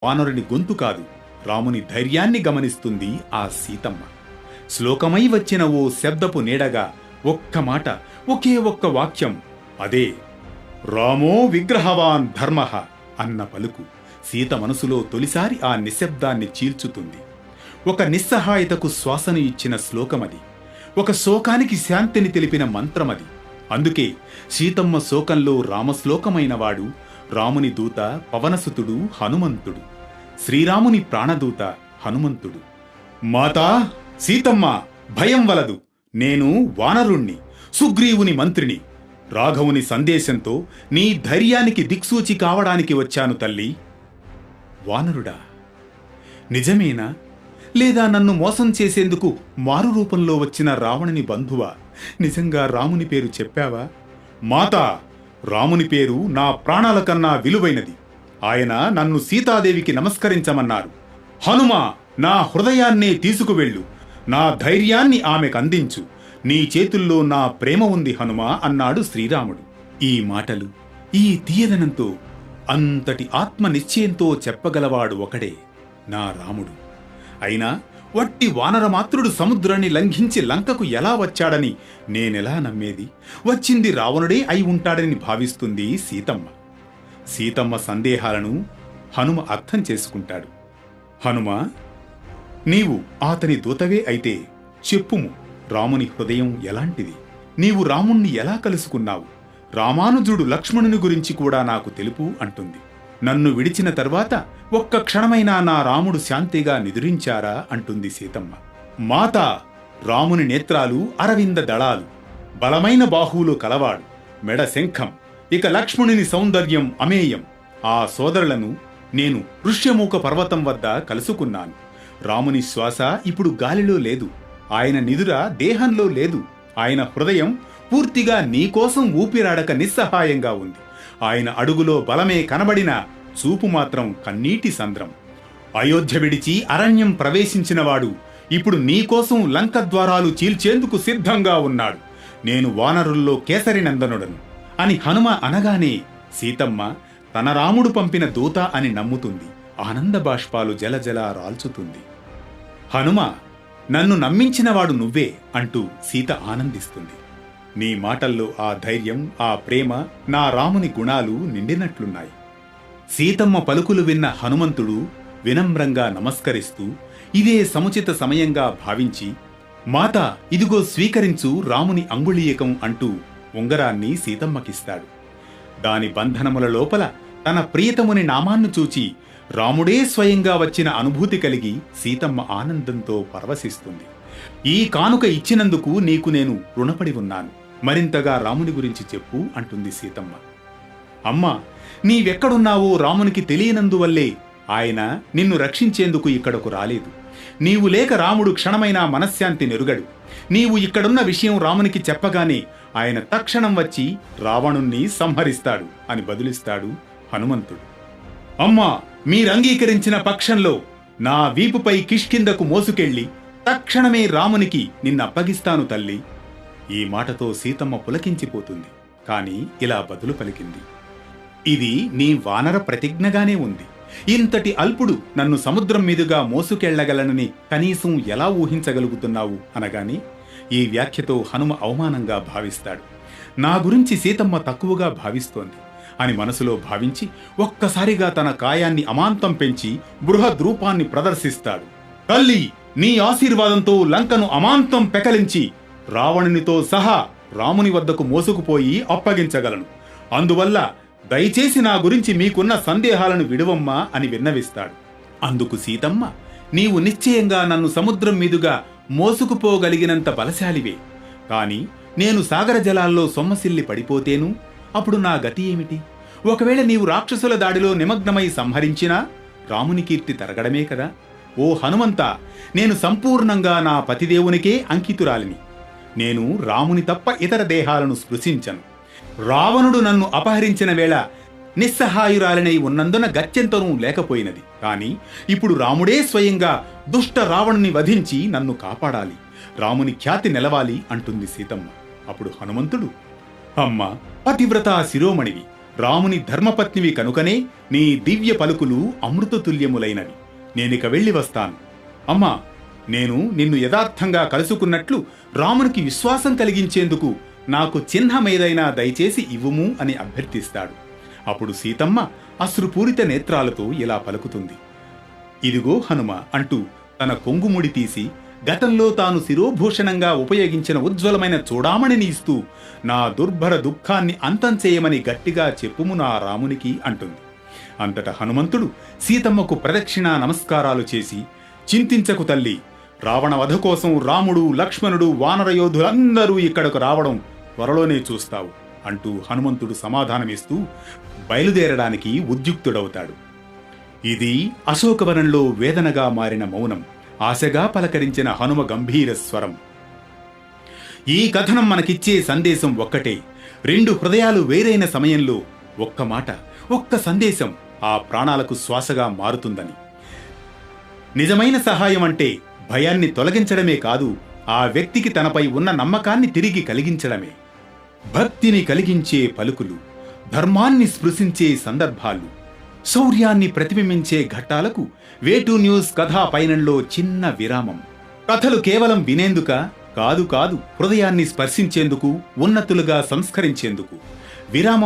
వానరుని గొంతు కాదు, రాముని ధైర్యాన్ని గమనిస్తుంది ఆ సీతమ్మ. శ్లోకమై వచ్చిన ఓ శబ్దపు నీడగా ఒక్క మాట, ఒకే ఒక్క వాక్యం, అదే రామో విగ్రహవాన్ ధర్మః అన్న పలుకు సీత మనసులో తొలిసారి ఆ నిశ్శబ్దాన్ని చీల్చుతుంది. ఒక నిస్సహాయతకు శ్వాసను ఇచ్చిన శ్లోకమది, ఒక శోకానికి శాంతిని తెలిపిన మంత్రమది. అందుకే సీతమ్మ శోకంలో రామశ్లోకమైనవాడు రాముని దూత పవనసుతుడు హనుమంతుడు, శ్రీరాముని ప్రాణదూత హనుమంతుడు. మాతా సీతమ్మ, భయం వలదు, నేను వానరుణ్ణి, సుగ్రీవుని మంత్రిని. రాఘవుని సందేశంతో నీ ధైర్యానికి దిక్సూచి కావడానికి వచ్చాను తల్లి. వానరుడా, నిజమేనా? లేదా నన్ను మోసం చేసేందుకు మారు రూపంలో వచ్చిన రావణుని బంధువా? నిజంగా రాముని పేరు చెప్పావా? మాతా, రాముని పేరు నా ప్రాణాల కన్నా విలువైనది. ఆయన నన్ను సీతాదేవికి నమస్కరించమన్నారు. హనుమా, నా హృదయాన్నే తీసుకువెళ్ళు, నా ధైర్యాన్ని ఆమెకందించు. నీ చేతుల్లో నా ప్రేమ ఉంది హనుమా అన్నాడు శ్రీరాముడు. ఈ మాటలు, ఈ తీయదనంతో, అంతటి ఆత్మ నిశ్చయంతో చెప్పగలవాడు ఒకడే, నా రాముడు. అయినా వట్టి వానరమాత్రుడు సముద్రాన్ని లంఘించి లంకకు ఎలా వచ్చాడని నేనెలా నమ్మేది? వచ్చింది రావణుడే అయి ఉంటాడని భావిస్తుంది సీతమ్మ. సీతమ్మ సందేహాలను హనుమ అర్థం చేసుకుంటాడు. హనుమా, నీవు అతని దూతవే అయితే చెప్పుము, రాముని హృదయం ఎలాంటిది? నీవు రాముణ్ణి ఎలా కలుసుకున్నావు? రామానుజుడు లక్ష్మణుని గురించి కూడా నాకు తెలుపు అంటుంది. నన్ను విడిచిన తర్వాత ఒక్క క్షణమైనా నా రాముడు శాంతిగా నిదురించారా అంటుంది సీతమ్మ. మాత, రాముని నేత్రాలు అరవింద దళాలు, బలమైన బాహువులు కలవాడు, మెడ శంఖం. ఇక లక్ష్మణుని సౌందర్యం అమేయం. ఆ సోదరులను నేను ఋష్యమూక పర్వతం వద్ద కలుసుకున్నాను. రాముని శ్వాస ఇప్పుడు గాలిలో లేదు, ఆయన నిదుర దేహంలో లేదు. ఆయన హృదయం పూర్తిగా నీకోసం ఊపిరాడక నిస్సహాయంగా ఉంది. ఆయన అడుగులో బలమే కనబడిన చూపు మాత్రం కన్నీటి సంద్రం. అయోధ్య విడిచి అరణ్యం ప్రవేశించినవాడు ఇప్పుడు నీకోసం లంక ద్వారాలు చీల్చేందుకు సిద్ధంగా ఉన్నాడు. నేను వానరుల్లో కేసరినందనుడను అని హనుమ అనగానే సీతమ్మ తన రాముడు పంపిన దూత అని నమ్ముతుంది. ఆనంద బాష్పాలు జలజల రాల్చుతుంది. హనుమ, నన్ను నమ్మించినవాడు నువ్వే అంటూ సీత ఆనందిస్తుంది. నీ మాటల్లో ఆ ధైర్యం, ఆ ప్రేమ, నా రాముని గుణాలు నిండినట్లున్నాయి. సీతమ్మ పలుకులు విన్న హనుమంతుడు వినమ్రంగా నమస్కరిస్తూ ఇదే సముచిత సమయంగా భావించి, మాత ఇదిగో స్వీకరించు రాముని అంగుళీయకం అంటూ ఉంగరాన్ని సీతమ్మకిస్తాడు. దాని బంధనముల లోపల తన ప్రియతముని నామాన్ని చూచి రాముడే స్వయంగా వచ్చిన అనుభూతి కలిగి సీతమ్మ ఆనందంతో పరవశిస్తుంది. ఈ కానుక ఇచ్చినందుకు నీకు నేను రుణపడి ఉన్నాను. మరింతగా రాముని గురించి చెప్పు అంటుంది సీతమ్మ. అమ్మా, నీవెక్కడున్నావో రామునికి తెలియనందువల్లే ఆయన నిన్ను రక్షించేందుకు ఇక్కడకు రాలేదు. నీవు లేక రాముడు క్షణమైనా మనశ్శాంతి నెరుగడు. నీవు ఇక్కడున్న విషయం రామునికి చెప్పగానే ఆయన తక్షణం వచ్చి రావణుణ్ణి సంహరిస్తాడు అని బదులిస్తాడు హనుమంతుడు. అమ్మా, మీరంగీకరించిన పక్షంలో నా వీపుపై కిష్కిందకు మోసుకెళ్లి తక్షణమే రామునికి నిన్నప్పగిస్తాను తల్లి. ఈ మాటతో సీతమ్మ పులకించిపోతుంది. కాని ఇలా బదులు పలికింది, ఇది నీ వానర ప్రతిజ్ఞగానే ఉంది. ఇంతటి అల్పుడు నన్ను సముద్రం మీదుగా మోసుకెళ్లగలనని కనీసం ఎలా ఊహించగలుగుతున్నావు అనగాని ఈ వ్యాఖ్యతో హనుమ అవమానంగా భావిస్తాడు. నా గురించి సీతమ్మ తక్కువగా భావిస్తోంది అని మనసులో భావించి ఒక్కసారిగా తన కాయాన్ని అమాంతం పెంచి బృహద్రూపాన్ని ప్రదర్శిస్తాడు. తల్లి, నీ ఆశీర్వాదంతో లంకను అమాంతం పెకలించి రావణునితో సహా రాముని వద్దకు మోసుకుపోయి అప్పగించగలను. అందువల్ల దయచేసి నా గురించి మీకున్న సందేహాలను విడువమ్మా అని విన్నవిస్తాడు. అందుకు సీతమ్మ, నీవు నిశ్చయంగా నన్ను సముద్రం మీదుగా మోసుకుపోగలిగినంత బలశాలివే. కాని నేను సాగర జలాల్లో సొమ్మసిల్లి పడిపోతేను అప్పుడు నా గతి ఏమిటి? ఒకవేళ నీవు రాక్షసుల దాడిలో నిమగ్నమై సంహరించినా రాముని కీర్తి తరగడమే కదా. ఓ హనుమంత, నేను సంపూర్ణంగా నా పతిదేవునికే అంకితురాలిని. నేను రాముని తప్ప ఇతర దేహాలను స్పృశించను. రావణుడు నన్ను అపహరించిన వేళ నిస్సహాయురాలినై ఉన్నందున గత్యంతరం లేకపోయినది. కాని ఇప్పుడు రాముడే స్వయంగా దుష్ట రావణుని వధించి నన్ను కాపాడాలి. రాముని ఖ్యాతి నిలవాలి అంటుంది సీతమ్మ. అప్పుడు హనుమంతుడు, అమ్మ, పతివ్రత శిరోమణివి, రాముని ధర్మపత్నివి కనుకనే నీ దివ్య పలుకులు అమృతతుల్యములైనవి. నేనిక వెళ్ళి వస్తాను. అమ్మా, నేను నిన్ను యథార్థంగా కలుసుకున్నట్లు రామునికి విశ్వాసం కలిగించేందుకు నాకు చిహ్నమేదైనా దయచేసి ఇవ్వుము అని అభ్యర్థిస్తాడు. అప్పుడు సీతమ్మ అశ్రుపూరిత నేత్రాలతో ఇలా పలుకుతుంది. ఇదిగో హనుమ అంటూ తన కొంగుముడి తీసి గతంలో తాను శిరోభూషణంగా ఉపయోగించిన ఉజ్వలమైన చూడామణిని ఇస్తూ, నా దుర్భర దుఃఖాన్ని అంతం చేయమని గట్టిగా చెప్పుము నా రామునికి అంటుంది. అంతటా హనుమంతుడు సీతమ్మకు ప్రదక్షిణా నమస్కారాలు చేసి, చింతించకు తల్లి, రావణ వధ కోసం రాముడు, లక్ష్మణుడు, వానరయోధులందరూ ఇక్కడకు రావడం త్వరలోనే చూస్తావు అంటూ హనుమంతుడు సమాధానమిస్తూ బయలుదేరడానికి ఉద్యుక్తుడవుతాడు. ఇది అశోకవనంలో వేదనగా మారిన మౌనం, ఆశగా పలకరించిన హనుమ గంభీర స్వరం. ఈ కథనం మనకిచ్చే సందేశం ఒక్కటే. రెండు హృదయాలు వేరైన సమయంలో ఒక్క మాట, ఒక్క సందేశం ఆ ప్రాణాలకు శ్వాసగా మారుతుందని. నిజమైన సహాయం అంటే భయాన్ని తొలగించడమే కాదు, ఆ వ్యక్తికి తనపై ఉన్న నమ్మకాన్ని తిరిగి కలిగించడమే. భక్తిని కలిగించే పలుకులు, ధర్మాన్ని స్పృశించే సందర్భాలు, శౌర్యాన్ని ప్రతిబింబించే ఘట్టాలకు వేటూ న్యూస్ కథా పయనంలో చిన్న విరామం. కథలు కేవలం వినేందుక కాదు, హృదయాన్ని స్పర్శించేందుకు, ఉన్నతులుగా సంస్కరించేందుకు. విరామం